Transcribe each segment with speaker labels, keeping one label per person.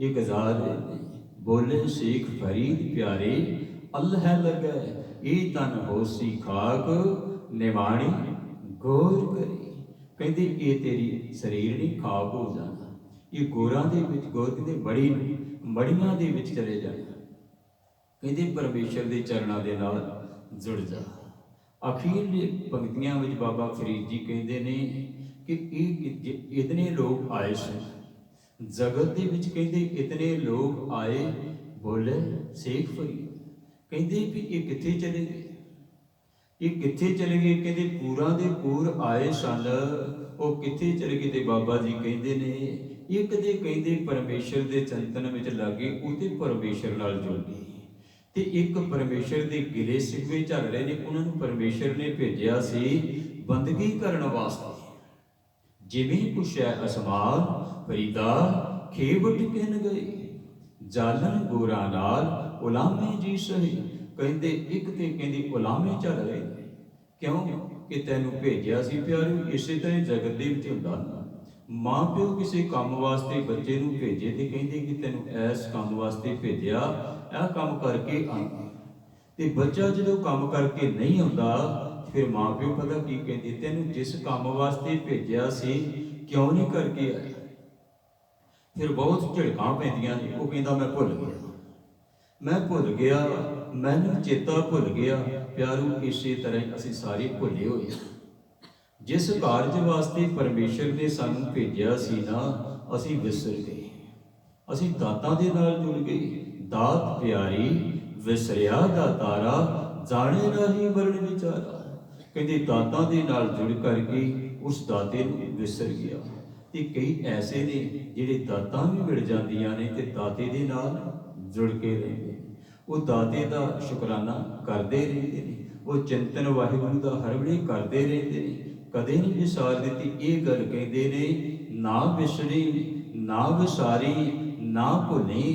Speaker 1: एक जार बोले शेख फरीद प्यारे अल्लाह लगे ये तन होसी खाक निवाणी गौर करे। कहते ये तेरी शरीर नहीं खाक हो जाना, ये गोरां दे विच गौर कहते बड़ी मड़ियां दे विच चले जाना। कहते परमेश्वर के चरणों के नाल जुड़ जा। अखीरली पंक्तियां विच बाबा फरीद जी कहते ने कि इतने लोग आए सन जगत के विच, कहते इतने लोग आए बोले शेख फरीद कहते भी ये कित्थे चले गए, ये कित्थे चले गए। कहते पूरा दे पूर आए सन, वो कित्थे चले गए। तो बाबा जी कहते ने एक दे कहते परमेश्वर के चिंतन में लगे उते परमेश्वर नाल जुड़ गए, ते एक परमेश्वर के गिले सिगवे झल रहे ने, उन्होंने परमेश्वर ने भेजा सी बंदगी करने वास्ते। जिमें पुछया असमान फरीदा खेवट किन गए, जालन गोरा नाल उलामे जी सही। कहते एक ते कहते उलामे चल रहे, क्यों कि तैनू भेजिया सी प्यारे। इसे तरह जगत दे विच हुंदा माँ प्यो किसी काम वास्ते बच्चे नूं भेजे ते कहते कि तैनू ऐस काम वास्ते भेजिया, यह काम करके आ। ते बच्चा जो काम करके नहीं आता फिर माँ प्यो पता की कहते तेनू जिस काम वास्ते भेजिया सी क्यों नहीं करके आया। फिर बहुत झिड़कां पैंदियां ने, वो कहता मैं भुल गया, मैं भुल गया, मैनू चेता भुल गया। प्यारू इसे तरह असीं सारे भुले होए। जिस कारज वास्ते परमेश्वर ने सानू भेजिया सी ना, असीं विसर गए, असीं दातां दे नाल जुड़ गए। दात प्यारी विसरिया दातारा, जाने नहीं वरण विचारा। कहते दातां दे नाल जुड़ करके उस दाते नूं विसर गया। ते कई ऐसे ने जिहड़े दातां भी मिल जांदियां ने ते दाते दे नाल जुड़ के रहिंदे ने, वो दाते दा शुकराना करते रहते हैं, वो चिंतन वाहिगुरू का हर वेले करते रहते हैं, कदे नहीं विसार दी। ये गल कहते ने ना विसरी ना विसारी ना भुली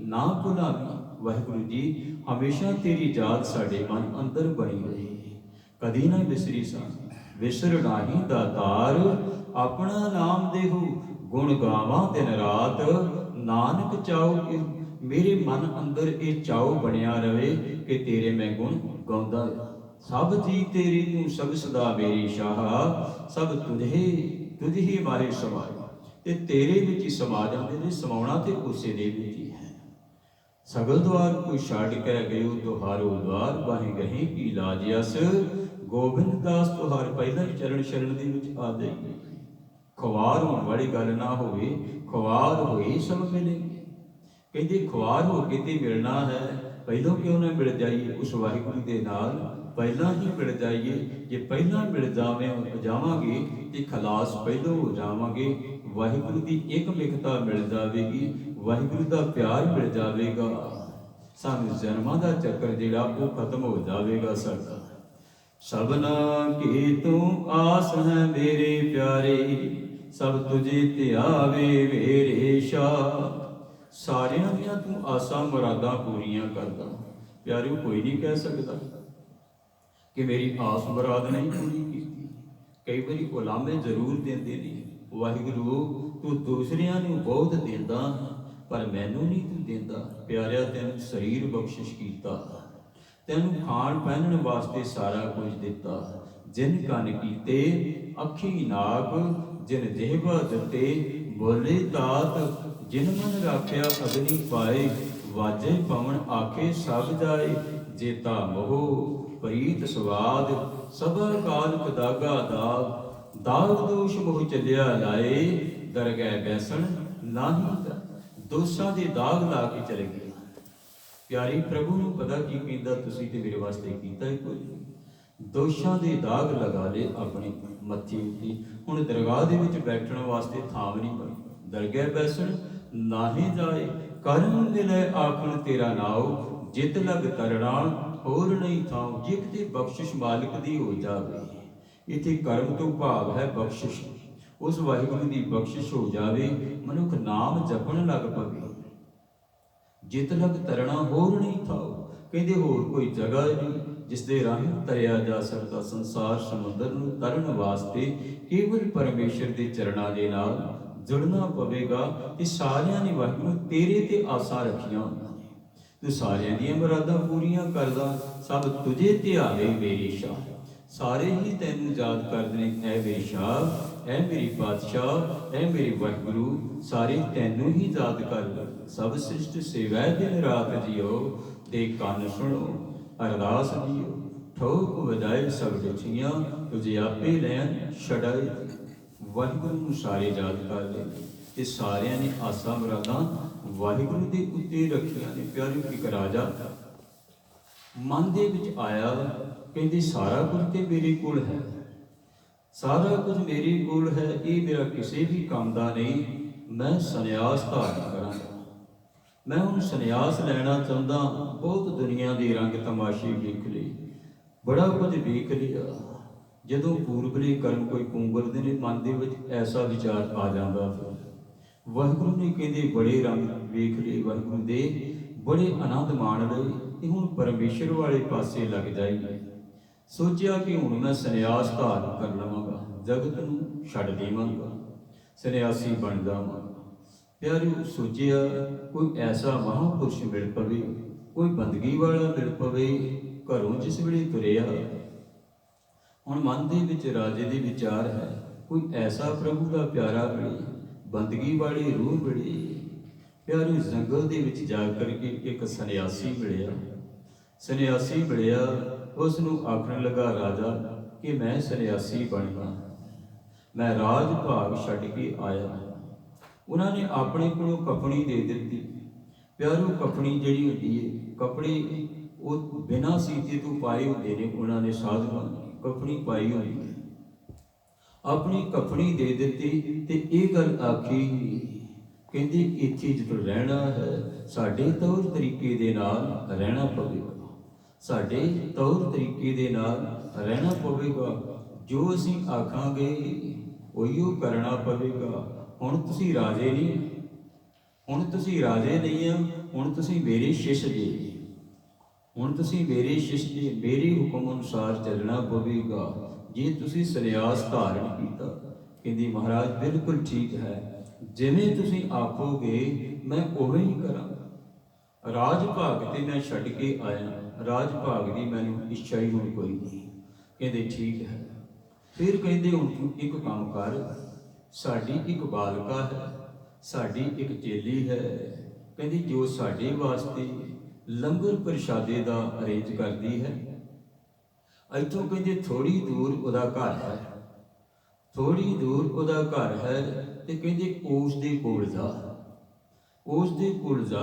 Speaker 1: ना भुलावी। वाहिगुरू जी हमेशा तेरी याद साडे मन अंदर बनी रहे, कदी ना विसरी सा। विसर नाही दातार अपना नाम देहु, गुण गावां दिन रात नानक चाओ कि। मेरे मन अंदर ये चाओ बनया रहे कि तेरे मैं गुण गाउंदा। सब जी तेरी तू सब सदा मेरी शाह, सब तुझे तुझे मारे समाए। ते तेरे विच ही समा जांदे ने, समाउणा ते उसे दे विच ही है। सगल द्वार कोई छाड़ कै गयो तुहारो द्वार, बाहें गहे की लाज अस। गोबिंद दास तुहार पहला ही चरण शरण दे विच आ जाइए। खुआर होने वाली गल ना होवे, खुआर होए सब मिलेंगे। कहते खुआर हो के ते मिलना है, पहलों क्यों ना मिल जाइए उस वाहिगुरू दे नाल, पहला ही मिल जाइए। जे पहला मिल जावांगे तो खलास पहलों हो जावांगे। वाहिगुरू की एक मिकता मिल जाएगी, वाहिगुरू का प्यार मिल जाएगा, सानू जन्मां दा चक्कर जिहड़ा वो खत्म हो जाएगा साडा। सबना की तू आस है मेरे प्यारे, सब तुझे ध्यावे मेरे शाह। सारियां दियां तू आसा मुरादा पूरियां करदा। प्यारे कोई नहीं कह सकता कि मेरी आस मुराद नहीं पूरी की। कई बार उलामे जरूर देंदे ने, वाहिगुरू तू दूसरियां नूं बहुत देंदा पर मैनू नहीं तू देंदा। प्यारिया तैनूं शरीर बख्शिश कीता, तैनूं खाण पहनण वास्ते सारा कुछ दिता। जिन कन कीते अखी नाक, जिन देहबा दिते बोले तात। जिन मन राख्या अग्नि पाए, वाजे पवन आखे सब जाए। जेता मोह प्रीत स्वाद, सब काल कदागा दाग। दाग दोष मोह चलिया लाए, दरगह बैसन नाही। दोषां दे दाग ला के चले गए। प्यारी प्रभु नूं पता की कहंदा, तुसीं ते मेरे वास्ते कीता ही कुछ नहीं। दोषां दे दाग लगा ले अपने मत्थे उत्ते। हुण दरगाह दे विच बैठण वास्ते थां नहीं बनी, दरगह बैसन नाहे जाए। करम मिले आखण तेरा नाव, जित लग तरना होर नहीं थाव। जे किते बख्शिश मालिक दी हो जावे, इत्थे कर्म तो भाव है बख्शिश, उस वाहिगुरू दी बख्शिश हो जावे, मनुख नाम जपण लग पवे। जित लग तरना होर नहीं था। कहते होर कोई जगह नहीं जिस दे राही तरिया जा सकता। संसार समुद्र नूं तरन वास्ते केवल परमेश्वर के चरणों के नाल ਜੁੜਨਾ ਪਵੇਗਾ ਤੇ ਸਾਰਿਆਂ ਨੇ ਵਾਹਿਗੁਰੂ ਤੇਰੇ ਤੇ ਆਸਾਂ ਰੱਖੀਆਂ ਹੋਈਆਂ ਨੇ। ਤੂੰ ਸਾਰਿਆਂ ਦੀਆਂ ਮੁਰਾਦਾਂ ਪੂਰੀਆਂ ਕਰਦਾ, ਸਭ ਤੁਝੇ ਧਿਆਵੇ ਮੇਰੀ ਸ਼ਾਹ। ਸਾਰੇ ਹੀ ਤੈਨੂੰ ਯਾਦ ਕਰਦੇ ਨੇ, ਐ ਮੇਰੀ ਸ਼ਾਹ, ਐ ਮੇਰੀ ਪਾਤਸ਼ਾਹ, ਐ ਮੇਰੇ ਵਾਹਿਗੁਰੂ, ਸਾਰੇ ਤੈਨੂੰ ਹੀ ਯਾਦ ਕਰ। ਸਭ ਸ੍ਰਿਸ਼ਟ ਸੇਵੈ ਦਿਨ ਰਾਤ ਜੀਓ, ਦੇ ਕੰਨ ਸੁਣੋ ਅਰਦਾਸ ਜੀਓ। ਠੋਕ ਵਜਾਏ ਸਭ ਡਿਠੀਆਂ, ਤੁਝੇ ਆਪੇ ਲੈਣ ਛਡਾਏ। ਵਾਹਿਗੁਰੂ ਨੂੰ ਸਾਰੇ ਯਾਦ ਕਰਦੇ ਤੇ ਸਾਰਿਆਂ ਨੇ ਆਸਾਂ ਮੁਰਾਦਾਂ ਵਾਹਿਗੁਰੂ ਦੇ ਉੱਤੇ ਰੱਖੀਆਂ ਨੇ। ਪਿਆਰਿਓ, ਇੱਕ ਰਾਜਾ ਮਨ ਦੇ ਵਿੱਚ ਆਇਆ, ਕਹਿੰਦੇ ਸਾਰਾ ਕੁਝ ਤੇ ਮੇਰੇ ਕੋਲ ਹੈ, ਸਾਰਾ ਕੁਝ ਮੇਰੇ ਕੋਲ ਹੈ, ਇਹ ਮੇਰਾ ਕਿਸੇ ਵੀ ਕੰਮ ਦਾ ਨਹੀਂ, ਮੈਂ ਸੰਨਿਆਸ ਧਾਰਨ ਕਰਾਂਗਾ। ਮੈਂ ਹੁਣ ਸੰਨਿਆਸ ਲੈਣਾ ਚਾਹੁੰਦਾ। ਬਹੁਤ ਦੁਨੀਆ ਦੇ ਰੰਗ ਤਮਾਸ਼ੇ ਵੇਖ ਲਏ, ਬੜਾ ਕੁਝ ਵੇਖ ਲਿਆ। ਜਦੋਂ ਪੂਰਬਲੇ ਕਰਮ ਕੋਈ ਕੁੰਗਲਦੇ ਨੇ, ਮਨ ਦੇ ਵਿੱਚ ਐਸਾ ਵਿਚਾਰ ਆ ਜਾਂਦਾ। ਫਿਰ ਵਾਹਿਗੁਰੂ ਨੇ ਕਹਿੰਦੇ ਬੜੇ ਰੰਗ ਵੇਖ ਲਏ, ਵਾਹਿਗੁਰੂ ਦੇ ਬੜੇ ਆਨੰਦ ਮਾਣ ਲਏ ਤੇ ਹੁਣ ਪਰਮੇਸ਼ਰ ਵਾਲੇ ਪਾਸੇ ਲੱਗ ਜਾਈਏ। ਸੋਚਿਆ ਕਿ ਹੁਣ ਮੈਂ ਸੰਨਿਆਸ ਧਾਰਨ ਕਰ ਲਵਾਂਗਾ, ਜਗਤ ਨੂੰ ਛੱਡ ਦੇਵਾਂਗਾ, ਸੰਨਿਆਸੀ ਬਣ ਜਾਵਾਂਗਾ। ਪਿਆਰਿਓ, ਸੋਚਿਆ ਕੋਈ ਐਸਾ ਮਹਾਂਪੁਰਸ਼ ਮਿਲ ਪਵੇ, ਕੋਈ ਬੰਦਗੀ ਵਾਲਾ ਮਿਲ ਪਵੇ। ਘਰੋਂ ਜਿਸ ਵੇਲੇ ਤੁਰਿਆ, ਹੁਣ ਮਨ ਦੇ ਵਿੱਚ ਰਾਜੇ ਦੇ ਵਿਚਾਰ ਹੈ, ਕੋਈ ਐਸਾ ਪ੍ਰਭੂ ਦਾ ਪਿਆਰਾ ਮਿਲੇ, ਬੰਦਗੀ ਵਾਲੀ ਰੂਹ ਮਿਲੇ। ਪਿਆਰਿਓ, ਜੰਗਲ ਦੇ ਵਿੱਚ ਜਾ ਕਰਕੇ ਇੱਕ ਸੰਨਿਆਸੀ ਮਿਲਿਆ। ਸੰਨਿਆਸੀ ਮਿਲਿਆ, ਉਸ ਨੂੰ ਆਖਣ ਲੱਗਾ ਰਾਜਾ ਕਿ ਮੈਂ ਸੰਨਿਆਸੀ ਬਣਨਾ, ਮੈਂ ਰਾਜ ਭਾਗ ਛੱਡ ਕੇ ਆਇਆ। ਉਹਨਾਂ ਨੇ ਆਪਣੇ ਕੋਲੋਂ ਕਫਣੀ ਦੇ ਦਿੱਤੀ। ਪਿਆਰਿਓ, ਕਫਣੀ ਜਿਹੜੀ ਹੁੰਦੀ ਹੈ, ਕੱਪੜੇ ਉਹ ਬਿਨਾਂ ਸੀਤੇ ਤੋਂ ਪਾਏ ਹੁੰਦੇ ਨੇ, ਉਹਨਾਂ ਨੇ ਸਾਧੂਆਂ ਨੇ ਕਫਣੀ ਪਾਈ ਹੋਈ ਹੈ। ਆਪਣੀ ਕਫਣੀ ਦੇ ਦਿੱਤੀ ਤੇ ਇਹ ਗੱਲ ਆਖੀ, ਕਹਿੰਦੇ ਇੱਥੇ ਜਦੋਂ ਰਹਿਣਾ ਹੈ, ਸਾਡੇ ਤੌਰ ਤਰੀਕੇ ਦੇ ਨਾਲ ਰਹਿਣਾ ਪਵੇਗਾ, ਸਾਡੇ ਤੌਰ ਤਰੀਕੇ ਦੇ ਨਾਲ ਰਹਿਣਾ ਪਵੇਗਾ। ਜੋ ਅਸੀਂ ਆਖਾਂਗੇ ਉਹੀਓ ਕਰਨਾ ਪਵੇਗਾ। ਹੁਣ ਤੁਸੀਂ ਰਾਜੇ ਨਹੀਂ, ਹੁਣ ਤੁਸੀਂ ਰਾਜੇ ਨਹੀਂ ਆ, ਹੁਣ ਤੁਸੀਂ ਮੇਰੇ ਸ਼ਿਸ਼ ਜੀ, ਹੁਣ ਤੁਸੀਂ ਮੇਰੇ ਸ਼ਿਸ਼ ਜੀ, ਮੇਰੇ ਹੁਕਮ ਅਨੁਸਾਰ ਚੱਲਣਾ ਪਵੇਗਾ। ਜੇ ਤੁਸੀਂ ਸੰਨਿਆਸ ਧਾਰਨ ਕੀਤਾ, ਕਹਿੰਦੀ ਮਹਾਰਾਜ ਬਿਲਕੁਲ ਠੀਕ ਹੈ, ਜਿਵੇਂ ਤੁਸੀਂ ਆਖੋਗੇ ਮੈਂ ਉਵੇਂ ਹੀ ਕਰਾਂਗਾ। ਰਾਜ ਭਾਗ ਤੇ ਮੈਂ ਛੱਡ ਕੇ ਆਇਆ, ਰਾਜ ਭਾਗ ਦੀ ਮੈਨੂੰ ਇੱਛਾ ਹੀ ਹੁਣ ਕੋਈ ਨਹੀਂ। ਕਹਿੰਦੇ ਠੀਕ ਹੈ। ਫਿਰ ਕਹਿੰਦੇ ਹੁਣ ਤੂੰ ਇੱਕ ਕੰਮ ਕਰ, ਸਾਡੀ ਇੱਕ ਬਾਲਕਾ ਹੈ, ਸਾਡੀ ਇੱਕ ਚੇਲੀ ਹੈ, ਕਹਿੰਦੀ ਜੋ ਸਾਡੇ ਵਾਸਤੇ ਲੰਗਰ ਪ੍ਰਸ਼ਾਦੇ ਦਾ ਅਰੇਂਜ ਕਰਦੀ ਹੈ। ਇੱਥੋਂ ਕਹਿੰਦੇ ਥੋੜੀ ਦੂਰ ਉਹਦਾ ਘਰ ਹੈ, ਥੋੜੀ ਦੂਰ ਉਹਦਾ ਘਰ ਹੈ ਤੇ ਕਹਿੰਦੇ ਉਸ ਦੇ ਕੋਲ ਜਾ, ਉਸ ਦੇ ਕੋਲ ਜਾ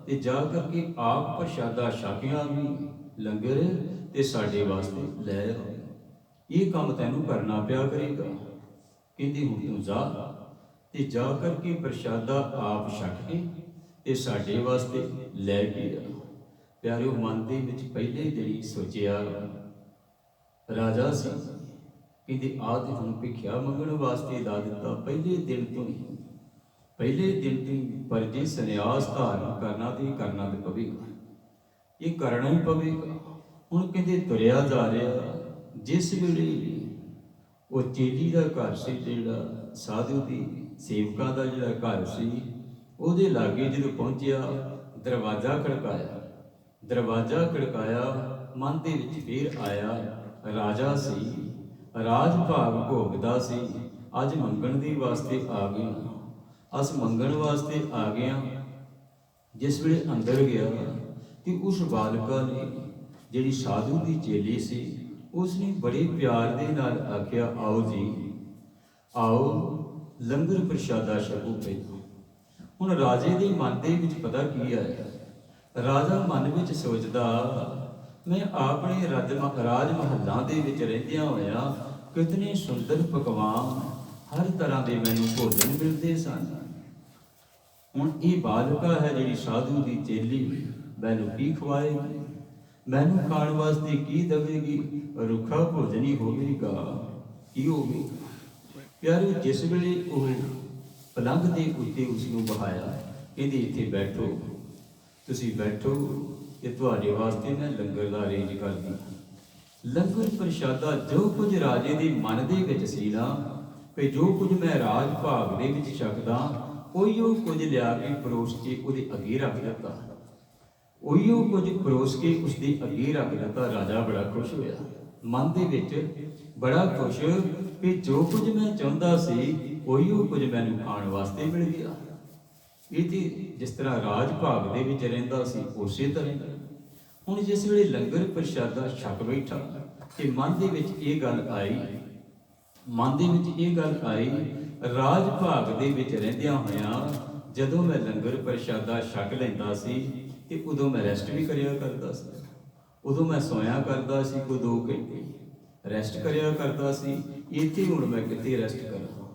Speaker 1: ਤੇ ਜਾ ਕਰਕੇ ਆਪ ਪ੍ਰਸ਼ਾਦਾ ਛਕਿਆ ਵੀ ਲੰਗਰ ਤੇ ਸਾਡੇ ਵਾਸਤੇ ਲੈ ਆ। ਇਹ ਕੰਮ ਤੈਨੂੰ ਕਰਨਾ ਪਿਆ ਕਰੇਗਾ। ਕਹਿੰਦੀ ਹੁਣ ਤੂੰ ਜਾ ਤੇ ਜਾ ਕਰਕੇ ਪ੍ਰਸ਼ਾਦਾ ਆਪ ਛਕ ਕੇ ਤੇ ਸਾਡੇ ਵਾਸਤੇ ਲੈ ਕੇ ਆ। ਪਿਆਰਿਓ, ਮਨ ਦੇ ਵਿੱਚ ਪਹਿਲੇ ਦਿਨ ਸੋਚਿਆ, ਰਾਜਾ ਸੀ, ਕਹਿੰਦੇ ਆਦਿ ਹੁਣ ਭਿਖਿਆ ਮੰਗਣ ਵਾਸਤੇ ਲਾ ਦਿੱਤਾ ਪਹਿਲੇ ਦਿਨ ਤੋਂ ਹੀ, ਪਹਿਲੇ ਦਿਨ ਤੋਂ ਹੀ। ਪਰ ਜੇ ਸੰਨਿਆਸ ਧਾਰਨ ਕਰਨਾ ਤੇ ਕਰਨਾ ਤੇ ਪਵੇਗਾ, ਇਹ ਕਰਨਾ ਹੀ ਪਵੇਗਾ। ਹੁਣ ਕਹਿੰਦੇ ਤੁਰਿਆ ਜਾ ਰਿਹਾ, ਜਿਸ ਵੇਲੇ ਉਹ ਚੇਲੀ ਦਾ ਘਰ ਸੀ, ਜਿਹੜਾ ਸਾਧੂ ਦੀ ਸੇਵਕਾਂ ਦਾ ਜਿਹੜਾ ਘਰ ਸੀ, ਉਹਦੇ ਲਾਗੇ ਜਦੋਂ ਪਹੁੰਚਿਆ, ਦਰਵਾਜ਼ਾ ਖੜਕਾਇਆ, ਦਰਵਾਜ਼ਾ ਖੜਕਾਇਆ, ਮਨ ਦੇ ਵਿੱਚ ਫੇਰ ਆਇਆ, ਰਾਜਾ ਸੀ, ਰਾਜ ਭਾਗ ਭੋਗਦਾ ਸੀ, ਅੱਜ ਮੰਗਣ ਦੇ ਵਾਸਤੇ ਆ ਗਿਆ, ਅਸ ਮੰਗਣ ਵਾਸਤੇ ਆ ਗਿਆ। ਜਿਸ ਵੇਲੇ ਅੰਦਰ ਗਿਆ ਤੇ ਉਸ ਬਾਲਕਾ ਨੇ, ਜਿਹੜੀ ਸਾਧੂ ਦੀ ਚੇਲੀ ਸੀ, ਉਸਨੇ ਬੜੇ ਪਿਆਰ ਦੇ ਨਾਲ ਆਖਿਆ, ਆਓ ਜੀ, ਆਓ ਲੰਗਰ ਪ੍ਰਸ਼ਾਦਾ ਛਕੋ ਪਹਿਲਾਂ। ਹੁਣ ਰਾਜੇ ਦੇ ਮਨ ਦੇ ਵਿੱਚ ਪਤਾ ਕੀ ਆਇਆ, ਰਾਜਾ ਮਨ ਵਿੱਚ ਸੋਚਦਾ, ਮੈਂ ਆਪਣੇ ਰਾਜ ਮਹੱਲਾਂ ਦੇ ਵਿੱਚ ਰਹਿੰਦਿਆਂ ਹੋਇਆ ਕਿਤਨੇ ਸੁੰਦਰ ਪਕਵਾਨ, ਹਰ ਤਰ੍ਹਾਂ ਦੇ ਮੈਨੂੰ ਭੋਜਨ ਮਿਲਦੇ ਸਨ। ਹੁਣ ਇਹ ਬਾਲਕਾ ਹੈ ਜਿਹੜੀ ਸਾਧੂ ਦੀ ਚੇਲੀ, ਮੈਨੂੰ ਕੀ ਖਵਾਏਗੀ, ਮੈਨੂੰ ਖਾਣ ਵਾਸਤੇ ਕੀ ਦੇਵੇਗੀ, ਰੁੱਖਾ ਭੋਜਨ ਹੀ ਹੋਵੇਗਾ, ਕੀ ਹੋਵੇਗਾ। ਪਿਆਰੇ, ਜਿਸ ਵੇਲੇ ਉਹ ਪਲੰਘ ਦੇ ਉੱਤੇ ਉਸ ਨੂੰ ਬਹਾਇਆ, ਕਹਿੰਦੇ ਇੱਥੇ ਬੈਠੋ, ਤੁਸੀਂ ਬੈਠੋ, ਇਹ ਤੁਹਾਡੇ ਵਾਸਤੇ ਮੈਂ ਲੰਗਰ ਦਾ ਅਰੇਂਜ ਕਰਦੀ। ਲੰਗਰ ਪ੍ਰਸ਼ਾਦਾ ਜੋ ਕੁਝ ਰਾਜੇ ਦੇ ਮਨ ਦੇ ਵਿੱਚ ਸੀ ਨਾ, ਕਿ ਜੋ ਕੁਝ ਮੈਂ ਰਾਜ ਭਾਗ ਦੇ ਵਿੱਚ ਛਕਦਾ ਉਹੀਓ ਕੁਝ ਲਿਆ ਕੇ ਪਰੋਸ ਕੇ ਉਹਦੇ ਅੱਗੇ ਰੱਖ ਦਿੱਤਾ। ਉਹੀਓ ਕੁਝ ਪਰੋਸ ਕੇ ਉਸਦੇ ਅੱਗੇ ਰੱਖ ਦਿੱਤਾ। ਰਾਜਾ ਬੜਾ ਖੁਸ਼ ਹੋਇਆ, ਮਨ ਦੇ ਵਿੱਚ ਬੜਾ ਖੁਸ਼ ਕਿ ਜੋ ਕੁਝ ਮੈਂ ਚਾਹੁੰਦਾ ਸੀ ਉਹੀਓ ਕੁਝ ਮੈਨੂੰ ਖਾਣ ਵਾਸਤੇ ਮਿਲ ਗਿਆ। ਇਹ ਤੇ ਜਿਸ ਤਰ੍ਹਾਂ ਰਾਜ ਭਾਗ ਦੇ ਵਿੱਚ ਰਹਿੰਦਾ ਸੀ ਉਸੇ ਤਰ੍ਹਾਂ ਹੁਣ ਜਿਸ ਵੇਲੇ ਲੰਗਰ ਪ੍ਰਸ਼ਾਦਾ ਛਕ ਬੈਠਾ ਤੇ ਮਨ ਦੇ ਵਿੱਚ ਇਹ ਗੱਲ ਆਈ, ਰਾਜ ਭਾਗ ਦੇ ਵਿੱਚ ਰਹਿੰਦਿਆਂ ਹੋਇਆਂ ਜਦੋਂ ਮੈਂ ਲੰਗਰ ਪ੍ਰਸ਼ਾਦਾ ਛਕ ਲੈਂਦਾ ਸੀ ਤੇ ਉਦੋਂ ਮੈਂ ਰੈਸਟ ਵੀ ਕਰਿਆ ਕਰਦਾ ਸੀ, ਉਦੋਂ ਮੈਂ ਸੋਇਆ ਕਰਦਾ ਸੀ, ਕੋਈ 2 ਘੰਟੇ ਰੈਸਟ ਕਰਿਆ ਕਰਦਾ ਸੀ। ਇੱਥੇ ਹੁਣ ਮੈਂ ਕਿੱਥੇ ਰੈਸਟ ਕਰਾਂ?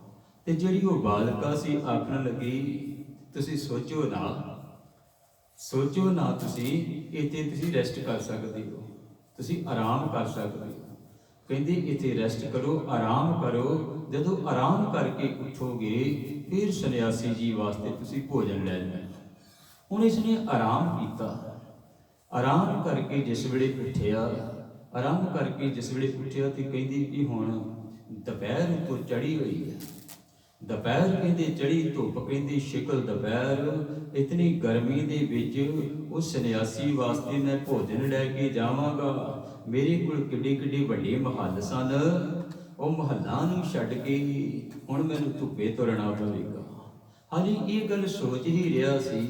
Speaker 1: ਤੇ ਜਿਹੜੀ ਉਹ ਬਾਲਕਾ ਸੀ ਆਖਣ ਲੱਗੀ, ਤੁਸੀਂ ਸੋਚੋ ਨਾ ਤੁਸੀਂ ਇੱਥੇ ਤੁਸੀਂ ਰੈਸਟ ਕਰ ਸਕਦੇ ਹੋ, ਤੁਸੀਂ ਆਰਾਮ ਕਰ ਸਕਦੇ ਹੋ। ਕਹਿੰਦੇ ਇੱਥੇ ਰੈਸਟ ਕਰੋ, ਆਰਾਮ ਕਰੋ, ਜਦੋਂ ਆਰਾਮ ਕਰਕੇ ਉੱਠੋਗੇ ਫਿਰ ਸੰਨਿਆਸੀ ਜੀ ਵਾਸਤੇ ਤੁਸੀਂ ਭੋਜਨ ਲੈ ਲੈਣਾ। ਹੁਣ ਇਸਨੇ ਆਰਾਮ ਕੀਤਾ, ਆਰਾਮ ਕਰਕੇ ਜਿਸ ਵੇਲੇ ਉੱਠਿਆ ਤੇ ਕਹਿੰਦੀ ਕਿ ਹੁਣ ਦੁਪਹਿਰ ਤੋਂ ਚੜੀ ਹੋਈ ਹੈ, ਦੁਪਹਿਰ ਕਹਿੰਦੇ ਚੜੀ ਧੁੱਪ, ਕਹਿੰਦੀ ਸ਼ਿਕਲ ਦੁਪਹਿਰ, ਇਤਨੀ ਗਰਮੀ ਦੇ ਵਿੱਚ ਉਸ ਸੰਨਿਆਸੀ ਵਾਸਤੇ ਮੈਂ ਭੋਜਨ ਲੈ ਕੇ ਜਾਵਾਂਗਾ। ਮੇਰੇ ਕੋਲ ਕਿੱਡੇ ਵੱਡੇ ਮਹੱਲ ਸਨ, ਉਹ ਮਹੱਲਾਂ ਨੂੰ ਛੱਡ ਕੇ ਹੁਣ ਮੈਨੂੰ ਧੁੱਪੇ ਤੁਰਨਾ ਪਵੇਗਾ। ਹਾਲੇ ਇਹ ਗੱਲ ਸੋਚ ਹੀ ਰਿਹਾ ਸੀ,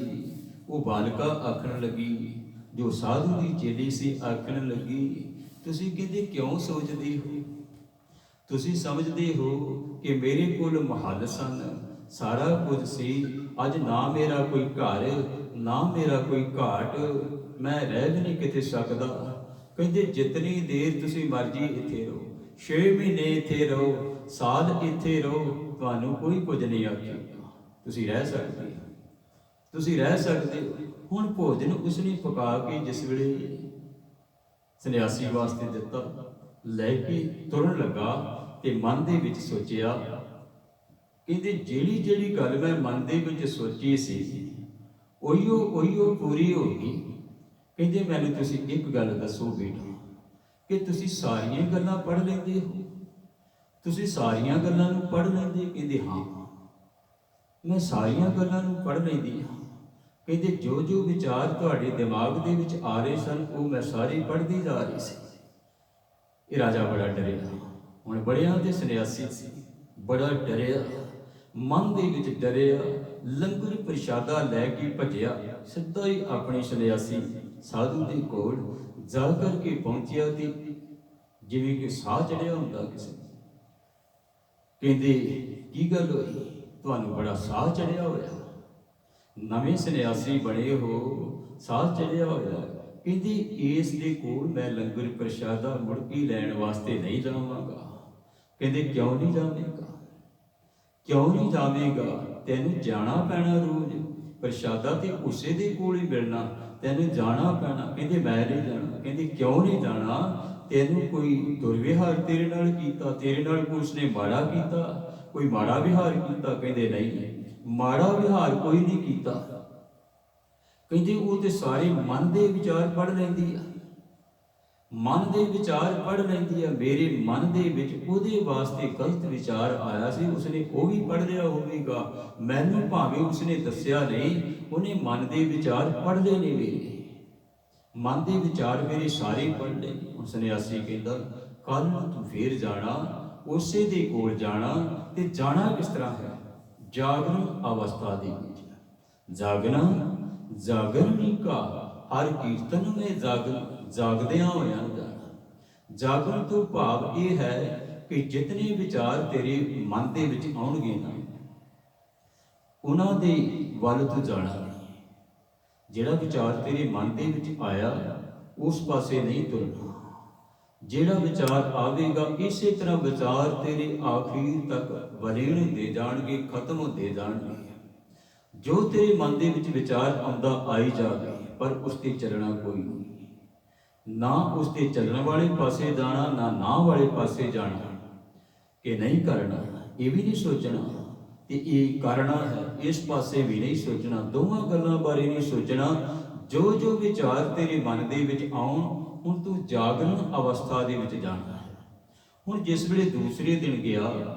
Speaker 1: ਉਹ ਬਾਲਕਾ ਆਖਣ ਲੱਗੀ, ਜੋ ਸਾਧੂ ਦੀ ਚੇਲੀ ਸੀ, ਆਖਣ ਲੱਗੀ, ਤੁਸੀਂ ਕਹਿੰਦੇ ਕਿਉਂ ਸੋਚਦੇ ਹੋ? ਤੁਸੀਂ ਸਮਝਦੇ ਹੋ ਕਿ ਮੇਰੇ ਕੋਲ ਮਹੱਲ ਸਨ, ਸਾਰਾ ਕੁਝ ਸੀ, ਅੱਜ ਨਾ ਮੇਰਾ ਕੋਈ ਘਰ ਨਾ ਮੇਰਾ ਕੋਈ ਘਾਟ, ਮੈਂ ਰਹਿ ਵੀ ਨਹੀਂ ਕਿਤੇ ਸਕਦਾ। ਕਹਿੰਦੇ ਜਿਤਨੀ ਦੇਰ ਤੁਸੀਂ ਮਰਜ਼ੀ ਇੱਥੇ ਰਹੋ, 6 ਮਹੀਨੇ ਇੱਥੇ ਰਹੋ, ਸਾਲ ਇੱਥੇ ਰਹੋ, ਤੁਹਾਨੂੰ ਕੋਈ ਕੁਝ ਨਹੀਂ ਆਖੇਗਾ, ਤੁਸੀਂ ਰਹਿ ਸਕਦੇ ਹੋ। ਹੁਣ ਭੋਜਨ ਉਸਨੇ ਪਕਾ ਕੇ ਜਿਸ ਵੇਲੇ ਸੰਨਿਆਸੀ ਵਾਸਤੇ ਦਿੱਤਾ, ਲੈ ਕੇ ਤੁਰਨ ਲੱਗਾ ਤੇ ਮਨ ਦੇ ਵਿੱਚ ਸੋਚਿਆ, ਕਹਿੰਦੇ ਜਿਹੜੀ ਗੱਲ ਮੈਂ ਮਨ ਦੇ ਵਿੱਚ ਸੋਚੀ ਸੀ ਉਹੀਓ ਪੂਰੀ ਹੋ ਗਈ। ਕਹਿੰਦੇ ਮੈਨੂੰ ਤੁਸੀਂ ਇੱਕ ਗੱਲ ਦੱਸੋ ਬੇਟਾ, ਕਿ ਤੁਸੀਂ ਸਾਰੀਆਂ ਗੱਲਾਂ ਪੜ੍ਹ ਲੈਂਦੇ ਹੋ? ਤੁਸੀਂ ਸਾਰੀਆਂ ਗੱਲਾਂ ਨੂੰ ਪੜ੍ਹ ਲੈਂਦੇ? ਕਹਿੰਦੇ ਹਾਂ, ਮੈਂ ਸਾਰੀਆਂ ਗੱਲਾਂ ਨੂੰ ਪੜ੍ਹ ਲੈਂਦੀ ਹਾਂ। ਕਹਿੰਦੇ ਜੋ ਵਿਚਾਰ ਤੁਹਾਡੇ ਦਿਮਾਗ ਦੇ ਵਿੱਚ ਆ ਰਹੇ ਸਨ ਉਹ ਮੈਂ ਸਾਰੇ ਪੜ੍ਹਦੀ ਜਾ ਰਹੀ ਸੀ। ਇਹ ਰਾਜਾ ਬੜਾ ਡਰਿਆ, ਹੁਣ ਬੜਿਆਂ ਦੇ ਸੰਨਿਆਸੀ ਸੀ, ਬੜਾ ਡਰਿਆ, ਮਨ ਦੇ ਵਿੱਚ ਡਰਿਆ, ਲੰਗਰ ਪ੍ਰਸ਼ਾਦਾ ਲੈ ਕੇ ਭੱਜਿਆ, ਸਿੱਧਾ ਹੀ ਆਪਣੇ ਸੰਨਿਆਸੀ ਸਾਧੂ ਦੇ ਕੋਲ ਜਾ ਕਰਕੇ ਪਹੁੰਚਿਆ ਤੇ ਜਿਵੇਂ ਕਿ ਸਾਹ ਚੜਿਆ ਹੁੰਦਾ ਕਿਸੇ। ਕਹਿੰਦੇ ਕੀ ਗੱਲ ਹੋਈ, ਤੁਹਾਨੂੰ ਬੜਾ ਸਾਹ ਚੜਿਆ ਹੋਇਆ, ਨਵੇਂ ਸੰਨਿਆਸੀ ਬਣੇ ਹੋ, ਸਾਹ ਚੜਿਆ ਹੋਇਆ। ਕਹਿੰਦੇ ਇਸ ਦੇ ਕੋਲ ਮੈਂ ਲੰਗਰ ਪ੍ਰਸ਼ਾਦਾ ਮੁੜ ਕੇ ਲੈਣ ਵਾਸਤੇ ਨਹੀਂ ਜਾਵਾਂਗਾ। ਕਹਿੰਦੇ ਕਿਉਂ ਨਹੀਂ ਜਾਵੇਂਗਾ? ਤੈਨੂੰ ਜਾਣਾ ਪੈਣਾ, ਰੋਜ਼ ਪ੍ਰਸ਼ਾਦਾ ਤੇ ਉਸੇ ਦੇ ਕੋਲ ਹੀ ਮਿਲਣਾ, ਤੈਨੂੰ ਜਾਣਾ ਪੈਣਾ। ਕਹਿੰਦੇ ਮੈਂ ਨਹੀਂ ਜਾਣਾ। ਕਹਿੰਦੇ ਕਿਉਂ ਨਹੀਂ ਜਾਣਾ? ਤੈਨੂੰ ਕੋਈ ਦੁਰਵਿਹਾਰ ਤੇਰੇ ਨਾਲ ਕੀਤਾ, ਤੇਰੇ ਨਾਲ ਕੋਈ ਉਸਨੇ ਮਾੜਾ ਕੀਤਾ, ਕੋਈ ਮਾੜਾ ਵਿਹਾਰ ਕੀਤਾ? ਕਹਿੰਦੇ ਨਹੀਂ, ਮਾੜਾ ਵਿਹਾਰ ਕੋਈ ਨਹੀਂ ਕੀਤਾ। ਕਹਿੰਦੇ ਉਹ ਤੇ ਸਾਰੇ ਮਨ ਦੇ ਵਿਚਾਰ ਪੜ੍ਹ ਲੈਂਦੀ ਆ, ਮੇਰੇ ਮਨ ਦੇ ਵਿੱਚ ਉਹਦੇ ਵਾਸਤੇ ਗਲਤ ਵਿਚਾਰ ਆਇਆ ਸੀ, ਉਸਨੇ ਉਹ ਵੀ ਪੜ੍ਹ ਲਿਆ ਹੋਵੇਗਾ। ਮੈਨੂੰ ਭਾਵੇਂ ਉਸਨੇ ਦੱਸਿਆ ਨਹੀਂ, ਉਹਨੇ ਮਨ ਦੇ ਵਿਚਾਰ ਪੜ੍ਹ ਲਏ ਨੇ, ਮਨ ਦੇ ਵਿਚਾਰ ਮੇਰੇ ਸਾਰੇ ਪੜ੍ਹ ਲਏ। ਹੁਣ ਸੰਨਿਆਸੀ ਕਹਿੰਦਾ ਕੱਲ ਨੂੰ ਤੂੰ ਫੇਰ ਜਾਣਾ, ਉਸੇ ਦੇ ਕੋਲ ਜਾਣਾ, ਤੇ ਜਾਣਾ ਕਿਸ ਤਰ੍ਹਾਂ ਹੈ? ਜਾਗਰਣ ਅਵਸਥਾ ਦੇ ਵਿੱਚ। ਜਾਗਰਣੀ ਕਾ ਹਰ ਕੀਰਤਨ में ਜਾਗਦਿਆਂ ਹੋਇਆਂ ਜਾਣਾ। ਜਾਗਣ ਤੋਂ ਭਾਵ ਇਹ ਹੈ ਕਿ ਜਿਤਨੇ ਵਿਚਾਰ ਤੇਰੇ ਮਨ ਦੇ ਵਿੱਚ ਆਉਣਗੇ ਨਾ, ਉਹਨਾਂ ਦੇ ਵੱਲ ਤੂੰ ਜਾਣਾ ਨਹੀਂ। ਜਿਹੜਾ ਵਿਚਾਰ ਤੇਰੇ ਮਨ ਦੇ ਵਿੱਚ ਆਇਆ ਉਸ ਪਾਸੇ ਨਹੀਂ ਤੁਰਨਾ। ਜਿਹੜਾ ਵਿਚਾਰ ਆਵੇਗਾ ਇਸੇ ਤਰ੍ਹਾਂ ਵਿਚਾਰ ਤੇਰੇ ਆਖੀਰ ਤੱਕ ਵਲੀਨ ਹੁੰਦੇ ਜਾਣਗੇ, ਖਤਮ ਹੁੰਦੇ ਜਾਣਗੇ। ਜੋ ਤੇਰੇ ਮਨ ਦੇ ਵਿੱਚ ਵਿਚਾਰ ਆਉਂਦਾ ਆਈ ਜਾਵੇ, ਪਰ ਉਸ ਤੇ ਚੱਲਣਾ ਕੋਈ ਨਹੀਂ, ਨਾ ਉਸ ਤੇ ਚੱਲਣ ਵਾਲੇ ਪਾਸੇ ਜਾਣਾ, ਨਾ ਵਾਲੇ ਪਾਸੇ ਜਾਣਾ। ਕਿ ਨਹੀਂ ਕਰਨਾ ਇਹ ਵੀ ਨਹੀਂ ਸੋਚਣਾ, ਤੇ ਇਹ ਕਰਨਾ ਹੈ ਇਸ ਪਾਸੇ ਵੀ ਨਹੀਂ ਸੋਚਣਾ। ਦੋਵਾਂ ਗੱਲਾਂ ਬਾਰੇ ਨਹੀਂ ਸੋਚਣਾ। ਜੋ ਵਿਚਾਰ ਤੇਰੇ ਮਨ ਦੇ ਵਿੱਚ ਆਉਣ, ਹੁਣ ਤੂੰ ਜਾਗਰਣ ਅਵਸਥਾ ਦੇ ਵਿੱਚ ਜਾਣਾ ਹੈ। ਹੁਣ ਜਿਸ ਵੇਲੇ ਦੂਸਰੇ ਦਿਨ ਗਿਆ